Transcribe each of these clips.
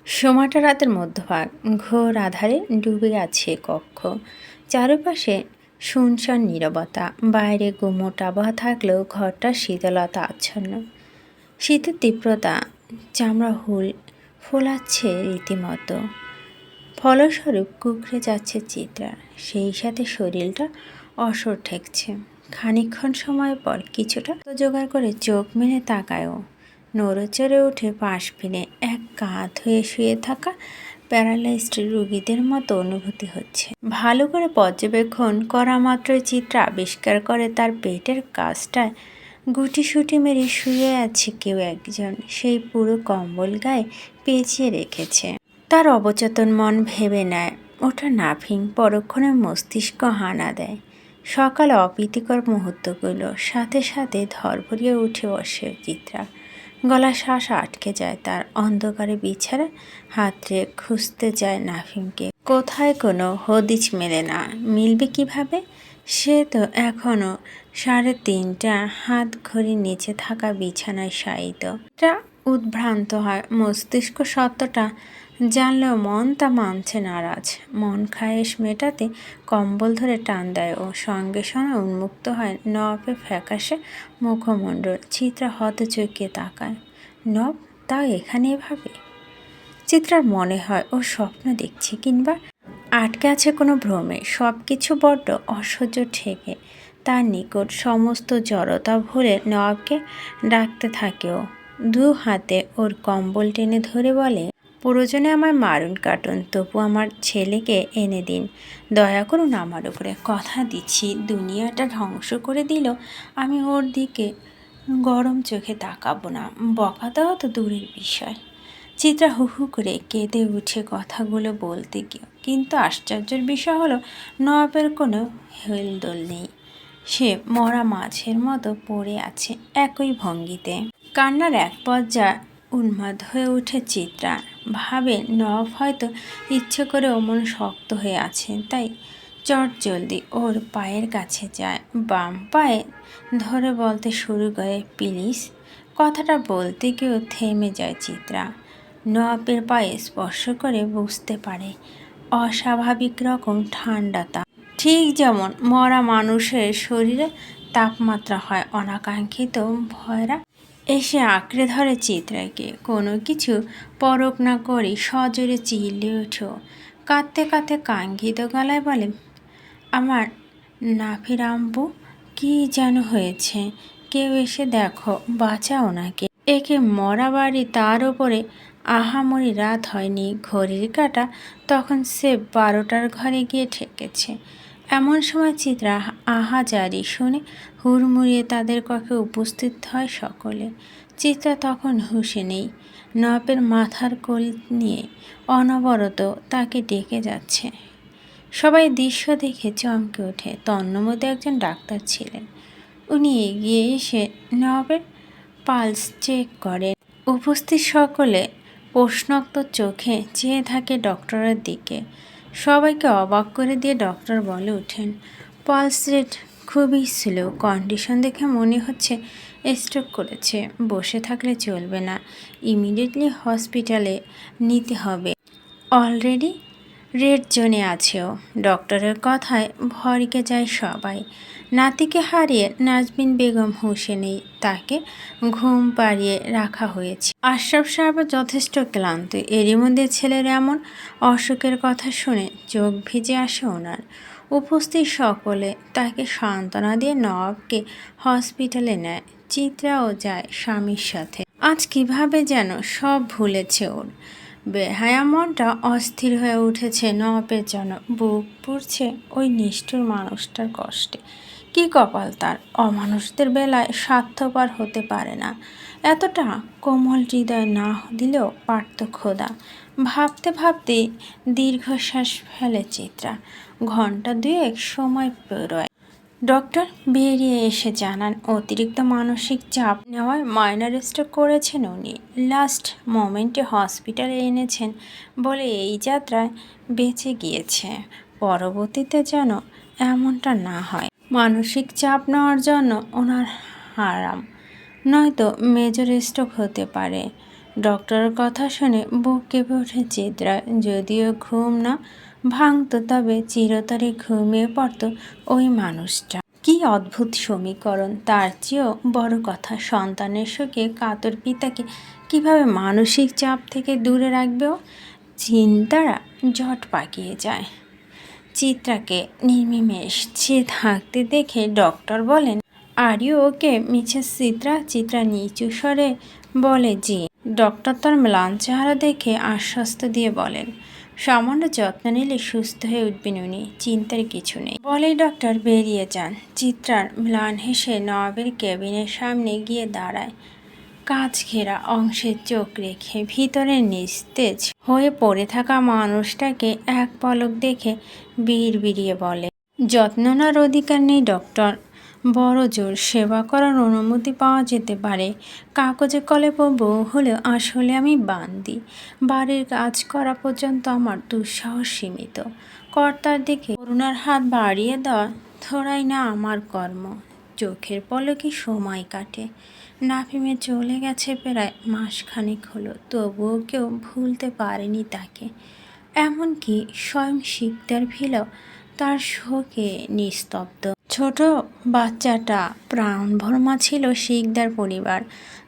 সময়টা রাতের মধ্যভাগ। ঘোর আঁধারে ডুবে আছে কক্ষ। চারপাশে শুনশান নীরবতা। বাইরে গুমোট আবহাওয়া থাকলেও ঘরটা শীতলতা আচ্ছন্ন। শীতের তীব্রতা চামড়া ফোলাচ্ছে রীতিমতো। ফলস্বরূপ কুঁকড়ে যাচ্ছে চিত্রা। সেই সাথে শরীরটা অসর ঠেকছে। খানিকক্ষণ সময় পর কিছুটা জোগাড় করে চোখ মেলে তাকায়ও। নড়েচড়ে উঠে পাশ ফিরে এক কাঁধ হয়ে শুয়ে থাকা প্যারালাইজড রোগীদের মতো অনুভূতি হচ্ছে। ভালো করে পর্যবেক্ষণ করা মাত্রই চিত্রা আবিষ্কার করে তার পেটের কাছটায় গুটিসুটি মেরে শুয়ে আছে কেউ একজন। সেই পুরো কম্বল গায়ে পেঁচিয়ে রেখেছে। তার অবচেতন মন ভেবে নেয় ওটা নাভিং। পরক্ষণে মস্তিষ্ক হানা দেয়। সকাল অপ্রীতিকর মুহূর্তগুলো সাথে সাথে ধরফরিয়ে উঠে বসে চিত্রা। গলা শ্বাস আটকে যায় তার। অন্ধকারে বিছানা হাতড়ে খুঁজতে যায় নাভিমকে। কোথায় কোনো হদিস মেলে না। মিলবে কিভাবে? সে তো এখনও 3:30 হাত ঘড়ির নিচে থাকা বিছানায় শায়িত। এটা উদ্ভ্রান্ত হয়। মস্তিষ্ক সত্যটা জানলেও মন তা মানছে নারাজ। মন খায়েশ মেটাতে কম্বল ধরে টান দেয় ও সঙ্গে সঙ্গে উন্মুক্ত হয় নবাবের ফ্যাকাশে মুখমণ্ডল। চিত্রা হতচকিয়ে তাকায়। নব তাও এখানে এভাবে? চিত্রার মনে হয় ও স্বপ্ন দেখছে কিংবা আটকে আছে কোনো ভ্রমে। সব কিছু বড্ড অসহ্য ঠেকে তার নিকট। সমস্ত জড়তা ভুলে নবাবকে ডাকতে থাকেও। দু হাতে ওর কম্বল টেনে ধরে বলে, প্রয়োজনে আমায় মারুন কাটুন, তবু আমার ছেলেকে এনে দিন। দয়া করুন আমার উপরে। কথা দিচ্ছি দুনিয়াটা ধ্বংস করে দিল আমি ওর দিকে গরম চোখে তাকাবো না। বকা দেওয়া তো দূরের বিষয়। চিত্রা হু হু করে কেঁদে উঠে কথাগুলো বলতে গিয়ে। কিন্তু আশ্চর্যের বিষয় হলো নবাবের কোনো হেলদোল নেই। সে মরা মাছের মতো পড়ে আছে একই ভঙ্গিতে। কান্নার এক পর্যায়ে উন্মাদ হয়ে উঠে চিত্রা। ভাবে নবাব হয়তো ইচ্ছে করে অমন শক্ত হয়ে আছে, তাই চটজলদি ওর পায়ের কাছে যায়। বাম পায়ে ধরে বলতে শুরু করে, প্লিজ। কথাটা বলতে গিয়েও থেমে যায় চিত্রা। নবাবের পায়ে স্পর্শ করে বুঝতে পারে অস্বাভাবিক রকম ঠান্ডা তাপ। ঠিক যেমন মরা মানুষের শরীরে তাপমাত্রা হয়। অনাকাঙ্ক্ষিত ভয়রা এসে আঁকড়ে ধরে চিত্রাকে। কোনো কিছু পরখ না করে সজোরে চিল্লে ওঠে। কাঁদতে কাঁদতে কাঙ্ক্ষিত গলায় বলে, আমার নাভিরাম্বু কি যেন হয়েছে? কেউ এসে দেখো, বাঁচাও ওনাকে। একে মরা বাড়ি, তার উপরে আহামরি রাত হয়নি। ঘড়ির কাঁটা তখন সে 12টার ঘরে গিয়ে ঠেকেছে। এমন সময় চিত্রা আহাজারি শুনে হুড়মুড়িয়ে তাদের কক্ষে উপস্থিত হয় সকলে। চিত্রা তখন হুঁশে নেই। নবাবের মাথার কোল নিয়ে অনবরত তাকে ডেকে যাচ্ছে। সবাই দৃশ্য দেখে চমকে ওঠে। তন্মধ্যে একজন ডাক্তার ছিলেন। উনি এগিয়ে এসে নবাবের পালস চেক করেন। উপস্থিত সকলে প্রশ্নোক্ত চোখে চেয়ে থাকে ডক্টরের দিকে। সবাইকে অবাক করে দিয়ে ডক্টর বলে ওঠেন, পালস রেট খুবই স্লো। কন্ডিশন দেখে মনে হচ্ছে স্ট্রোক করেছে। বসে থাকলে চলবে না, ইমিডিয়েটলি হসপিটালে নিতে হবে। অলরেডি রেড জোনে আছেও। ডক্টরের কথায় ভরকে যায় সবাই। নাতিকে হারিয়ে নাজমিন বেগম হুঁশে নেই। তাকে ঘুম পাড়িয়ে রাখা হয়েছে। আশরাফ সাহেব যথেষ্ট ক্লান্ত। এরই মধ্যে ছেলের এমন অসুখের কথা শুনে চোখ ভিজে আসে ওনার। উপস্থিত সকলে তাকে সান্ত্বনা দিয়ে নবাবকে হসপিটালে নেয়। চিত্রাও যায় স্বামীর সাথে। আজ কিভাবে যেন সব ভুলেছে ওর। বেহায়া মনটা অস্থির হয়ে উঠেছে নবাবের জন্য। বুক পুড়ছে ওই নিষ্ঠুর মানুষটার কষ্টে। কি কপাল তার! অমানুষদের বেলায় স্বার্থপর হতে পারে না। এতটা কোমল হৃদয় না দিলেও পারত খোদা। ভাবতে ভাবতে দীর্ঘশ্বাস ফেলে চিত্রা। ঘন্টা দুয়েক সময় পেরোয়। ডক্টর বেরিয়ে এসে জানান, অতিরিক্ত মানসিক চাপ নেওয়ায় মাইনর স্ট্রোক করেছেন উনি। লাস্ট মোমেন্টে হসপিটালে এনেছেন বলে এই যাত্রায় বেঁচে গিয়েছে। পরবর্তীতে যেন এমনটা না হয়। মানসিক চাপ নেওয়ার জন্য ওনার হারাম, নয়তো মেজর স্ট্রোক হতে পারে। ডক্টরের কথা শুনে বুক কেঁপে ওঠে চিত্রা। যদিও ঘুম না ভাঙতো, তবে চিরতরে ঘুমিয়ে পড়তো ওই মানুষটা। কি অদ্ভুত সমীকরণ! তার চেয়েও বড় কথা, সন্তানের শোকে কাতর পিতাকে কিভাবে মানসিক চাপ থেকে দূরে রাখবেও চিন্তারা জট পাকিয়ে যায়। চিত্রাকে নির্নিমেষ সে থাকতে দেখে ডক্টর বলেন, are you okay Mrs Chitra? Chitra নিচু স্বরে বলে, জি। ডক্টর তার ম্লান চেহারা দেখে আশ্বস্ত দিয়ে বলেন, সামান্য যত্ন নিলে সুস্থ হয়ে উঠবেন উনি, চিন্তার কিছু নেই। বলেই ডক্টর বেরিয়ে যান। চিত্রার ম্লান হেসে নবাবের কেবিনের সামনে গিয়ে দাঁড়ায়। কাঁচ ঘেরা অংশে চোখ রেখে ভিতরে নিস্তেজ হয়ে পড়ে থাকা মানুষটাকে এক পলক দেখে বিড়বিড়িয়ে বলে, যত্ন নেওয়ার অধিকার নেই ডক্টর? বড় জোর সেবা করার অনুমতি পাওয়া যেতে পারে। কাগজে কলমে বউ হলেও আসলে আমি বান্দি। বাড়ির কাজ করা পর্যন্ত আমার দুঃসাহস সীমিত। কর্তার দিকে করুণার হাত বাড়িয়ে দেওয়া থোড়াই না আমার কর্ম। চোখের পলকে সময় কাটে। নাফিমে চলে গেছে প্রায় মাসখানেক হলো, তবুও কেউ ভুলতে পারেনি তাকে। এমনকি স্বয়ং শিকদার ভিলেও তার শোকে নিস্তব্ধ। ছোট বাচ্চাটা প্রাণভরমা ছিল শিকদার পরিবার।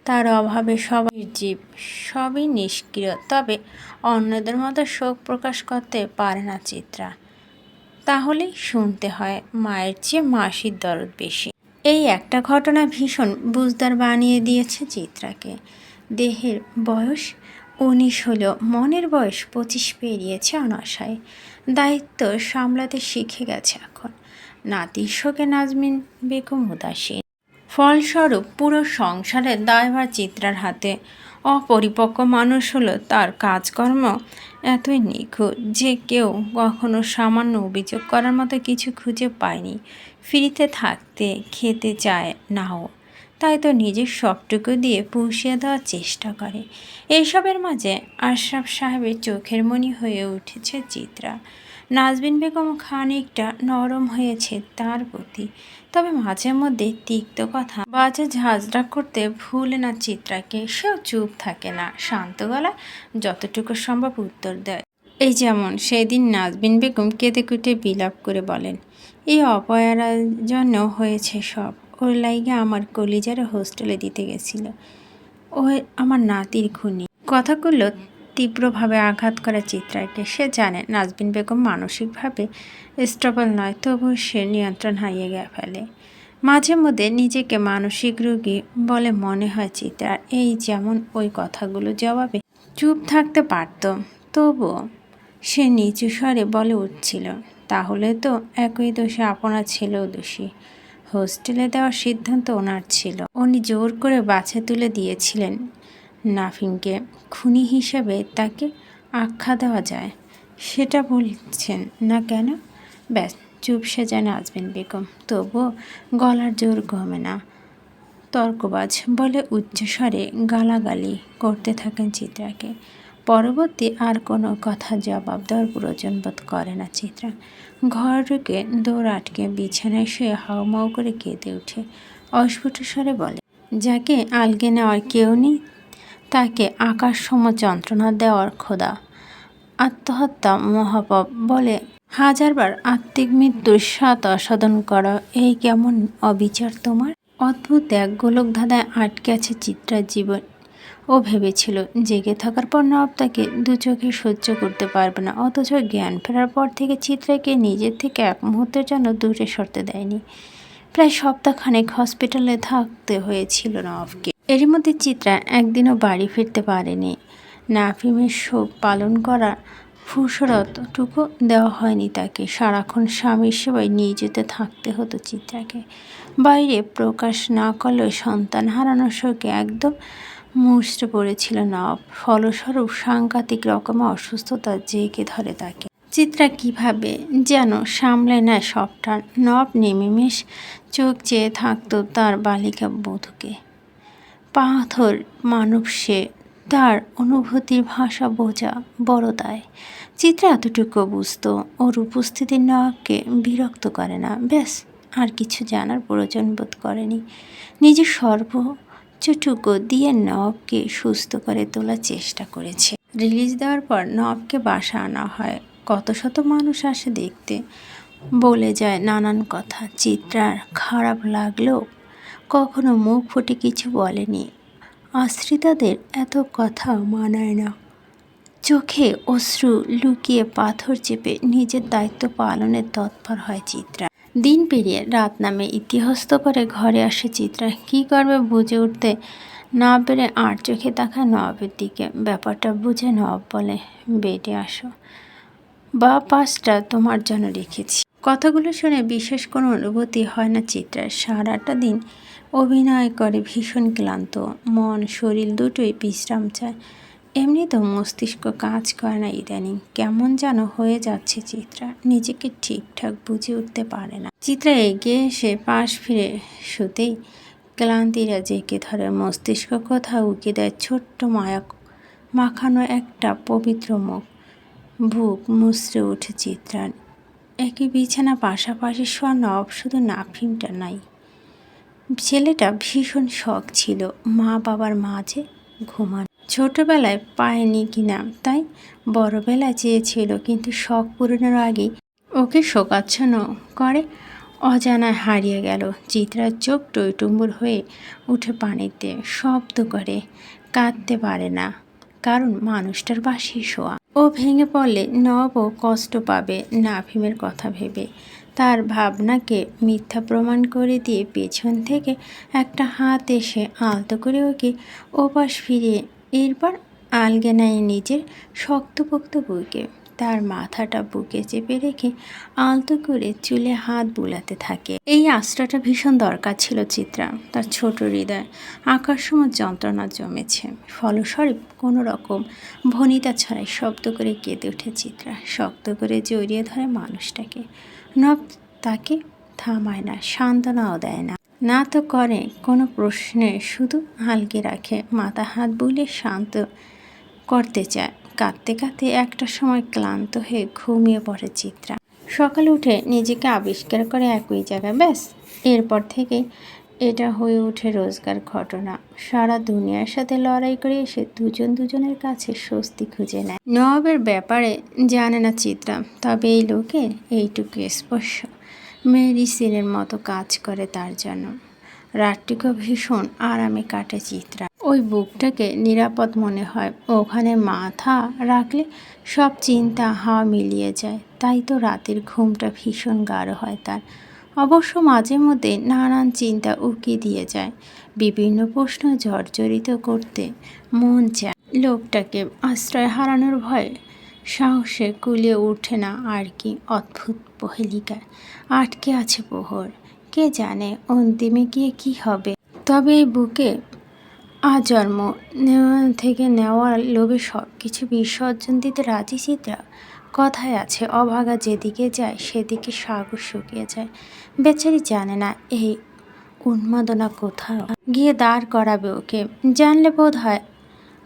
তার অভাবে সবাই জীব, সবই নিষ্ক্রিয়। তবে অন্যদের মতো শোক প্রকাশ করতে পারে না চিত্রা। তাহলেই শুনতে হয় মায়ের চেয়ে মাসির দরদ বেশি। এই একটা ঘটনা ভীষণ বুঝদার বানিয়ে দিয়েছে চিত্রাকে। দেহের বয়স 19 হলেও মনের বয়স 25 পেরিয়েছে অনাশায়। দায়িত্ব সামলাতে শিখে গেছে এখন। নাতির শোকে নাজমিন বেগম উদাসীন। ফলস্বরূপ পুরো সংসারের দায়ভার চিত্রার হাতে। অপরিপক্ক মানুষ হলো তার কাজকর্ম এতই নিখুঁত যে কেউ কখনো সামান্য অভিযোগ করার মতো কিছু খুঁজে পায়নি। ফ্রিতে থাকতে খেতে চায় নাও, তাই তো নিজের সবটুকু দিয়ে পুষিয়ে দেওয়ার চেষ্টা করে। এইসবের মাঝে আশরাফ সাহেবের চোখের মণি হয়ে উঠেছে চিত্রা। নাজমিন বেগম খানিকটা নরম হয়েছে তার প্রতি, তবে মাঝে মধ্যে তিক্ত কথা বাজে ঝাঁঝরা করতে ভুলে না চিত্রাকে। সেও চুপ থাকে না, শান্ত গলায় যতটুকু সম্ভব উত্তর দেয়। এই যেমন সেদিন নাজমিন বেগম কেঁদে কুটে বিলাপ করে বলেন, এই অপয়ার জন্য হয়েছে সব। ওর লাইগে আমার কলিজারে হোস্টেলে দিতে গেছিল। ও আমার নাতির খুনি। কথাগুলো তীব্রভাবে আঘাত করে চিত্রাকে। সে জানে নাজমিন বেগম মানসিকভাবে স্টেবল নয়, তবুও সে নিয়ন্ত্রণ হারিয়ে ফেলে। মাঝে মধ্যে নিজেকে মানসিক রোগী বলে মনে হয় চিত্রার। এই যেমন ওই কথাগুলো জবাবে চুপ থাকতে পারত, তবুও সে নিচু স্বরে বলে উঠছিল, তাহলে তো একই দোষে আপনার ছেলেও দোষী। হোস্টেলে দেওয়ার সিদ্ধান্ত ওনার ছিল। উনি জোর করে বাছাই তুলে দিয়েছিলেন নাফিমকে। খুনি হিসেবে তাকে আখ্যা দেওয়া যায়, সেটা বলছেন না কেন? ব্যাস চুপসে যায় নাজমিন বেগম। তবুও গলার জোর কমে না। তর্কবাজ বলে উচ্চস্বরে গালাগালি করতে থাকেন চিত্রাকে। পরবর্তী আর কোনো কথা জবাব দেওয়ার প্রয়োজন বোধ করে না চিত্রা। ঘর ঢুকে দৌড় আটকে বিছানায় শুয়ে হাউমাউ করে কেঁদে উঠে অস্ফুট স্বরে বলে, যাকে আলগে নেওয়ার কেউ নেই তাকে আকাশ সম যন্ত্রণা দেওয়ার খোদা। আত্মহত্যা মহাপাপ বলে হাজারবার আত্মিক মৃত্যুর স্বাদ আস্বাদন করা, এই কেমন অবিচার তোমার? অদ্ভুত এক গোলক ধাঁধায় আটকে আছে চিত্রার জীবন। ও ভেবেছিল জেগে থাকার পর নবাব তাকে দু চোখে সহ্য করতে পারবে না, অথচ জ্ঞান ফেরার পর থেকে চিত্রাকে নিজের থেকে এক মুহূর্তের জন্য দূরে সরতে দেয়নি। প্রায় সপ্তাহখানেক হসপিটালে থাকতে হয়েছিল নবাবকে। এরই মধ্যে চিত্রা একদিনও বাড়ি ফিরতে পারেনি। নাফিমের শোক পালন করার ফুরসতটুকু দেওয়া হয়নি তাকে। সারাক্ষণ স্বামীর সেবায় নিয়োজিত থাকতে হতো চিত্রাকে। বাইরে প্রকাশ না করলেও সন্তান হারানোর শোকে একদম মুষড়ে পড়েছিল নবাব। ফলস্বরূপ সাংঘাতিক রকমের অসুস্থতা জেগে ধরে তাকে। চিত্রা কিভাবে যেন সামলে নেয় সবটা। নবাব নিমেষ চোখ চেয়ে থাকতো তার বালিকা বধূকে। পাথর মানব সে, তার অনুভূতির ভাষা বোঝা বড় দায়। চিত্রা এতটুকু বুঝতো, ওর উপস্থিতি নবাবকে বিরক্ত করে না। ব্যাস, আর কিছু জানার প্রয়োজন বোধ করেনি। নিজের টুকু দিয়ে নবকে সুস্থ করে তোলার চেষ্টা করেছে। রিলিজ দেওয়ার পর নবকে বাসা আনা হয়। কত শত মানুষ আসে দেখতে, বলে যায় নানান কথা। চিত্রার খারাপ লাগলেও কখনো মুখ ফুটে কিছু বলেনি। আশ্রিতাদের এত কথা মানায় না। চোখে অশ্রু লুকিয়ে পাথর চেপে নিজের দায়িত্ব পালনের তৎপর হয় চিত্রা। দিন পেরিয়ে রাত নামে ইতিহাস্ত করে ঘরে আসে চিত্রা। কী করবে বুঝে উঠতে না পেরে আর চোখে তাকায় নবাবের দিকে। ব্যাপারটা বুঝে নবাব বলে, বেডে আসো, বা পাঁচটা তোমার জন্য রেখেছি। কথাগুলো শুনে বিশেষ কোনো অনুভূতি হয় না চিত্রার। সারাটা দিন অভিনয় করে ভীষণ ক্লান্ত, মন শরীর দুটোই বিশ্রাম চায়। এমনি তো মস্তিষ্ক কাজ করে না ইদানিং। কেমন যেন হয়ে যাচ্ছে চিত্রা, নিজেকে ঠিকঠাক বুঝে উঠতে পারে না। চিত্রা এগিয়ে এসে পাশ ফিরে শুতেই ক্লান্তিরা জেঁকে ধরে। মস্তিষ্ক কোথাও উকি দেয় ছোট্ট মায়া মাখানো একটা পবিত্র মুখ। বুক মুচড়ে ওঠে চিত্রার। একই বিছানা পাশাপাশি শোয়া নব শুধু নাফিমটা নাই, ছেলেটা ভীষণ শখ ছিল মা বাবার মাঝে ঘুমানো। ছোটবেলায় পায়নি কিনা তাই বড়বেলায় চেয়েছিল, কিন্তু শখ পূরণের আগেই ওকে শোকাচ্ছন্ন করে অজানায় হারিয়ে গেল। চিত্রার চোখ টইটুম্বুর হয়ে উঠে পানিতে, শব্দ করে কাঁদতে পারে না, কারণ মানুষটার পাশেই শোয়া। ও ভেঙে পড়লে নবও কষ্ট পাবে নাফিমের কথা ভেবে। তার ভাবনাকে মিথ্যা প্রমাণ করে দিয়ে পেছন থেকে একটা হাত এসে আলতো করে ওকে ওপাশ ফিরিয়ে এরপর আলগে নেয় নিজের শক্তপোক্ত বুকে। তার মাথাটা বুকে চেপে রেখে আলতো করে চুলে হাত বুলাতে থাকে। এই আশ্রয়টা ভীষণ দরকার ছিল চিত্রা। তার ছোট হৃদয় আকাশসম যন্ত্রণা জমেছে। ফলস্বরূপ কোনো রকম ভনিতা ছাড়াই শব্দ করে কেঁদে ওঠে চিত্রা। শক্ত করে জড়িয়ে ধরে মানুষটাকে। নব তাকে থামায় না, সান্ত্বনাও দেয় না, না তো করে কোনো প্রশ্নে, শুধু হালকে রাখে। মাথা হাত বুলিয়ে শান্ত করতে চায়। কাঁদতে কাঁদতে একটা সময় ক্লান্ত হয়ে ঘুমিয়ে পড়ে চিত্রা। সকালে উঠে নিজেকে আবিষ্কার করে একই জায়গায়, ব্যাস এরপর থেকে এটা হয়ে ওঠে রোজকার ঘটনা। সারা দুনিয়ার সাথে লড়াই করে এসে দুজন দুজনের কাছে স্বস্তি খুঁজে নেয়। নবাবের ব্যাপারে জানে না চিত্রা, তবে এই লোকের এইটুকু স্পর্শ মেডিসিনের মতো কাজ করে তার জন্য। রাতটুকু ভীষণ আরামে কাটে চিত্রা। ওই বুকটাকে নিরাপদ মনে হয়। ওখানে মাথা রাখলে সব চিন্তা হাওয়া মিলিয়ে যায়। তাই তো রাতের ঘুমটা ভীষণ গাঢ় হয় তার। অবশ্য মাঝে মধ্যে নানান চিন্তা উকি দিয়ে যায়। বিভিন্ন প্রশ্ন জর্জরিত করতে মন চায়। লোকটাকে আশ্রয় হারানোর ভয়ে সাহসে কুলিয়ে ওঠে না আর কি। অদ্ভুত প্রহেলিকায় আটকে আছে প্রহর। কে জানে অন্তিমে গিয়ে কি হবে। তবে এই বুকে আজন্ম থেকে নেওয়ার লোভে সব কিছু বিসর্জন দিতে রাজি চিত্রা। কথায় আছে, অভাগা যেদিকে যায় সেদিকে সাগর শুকিয়ে যায়। বেচারি জানে না এই উন্মাদনা কোথাও গিয়ে দাঁড় করাবে ওকে। জানলে বোধ হয়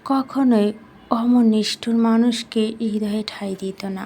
কখনোই অমর নিষ্ঠুর মানুষকে হৃদয়ে ঠাঁই দিত না।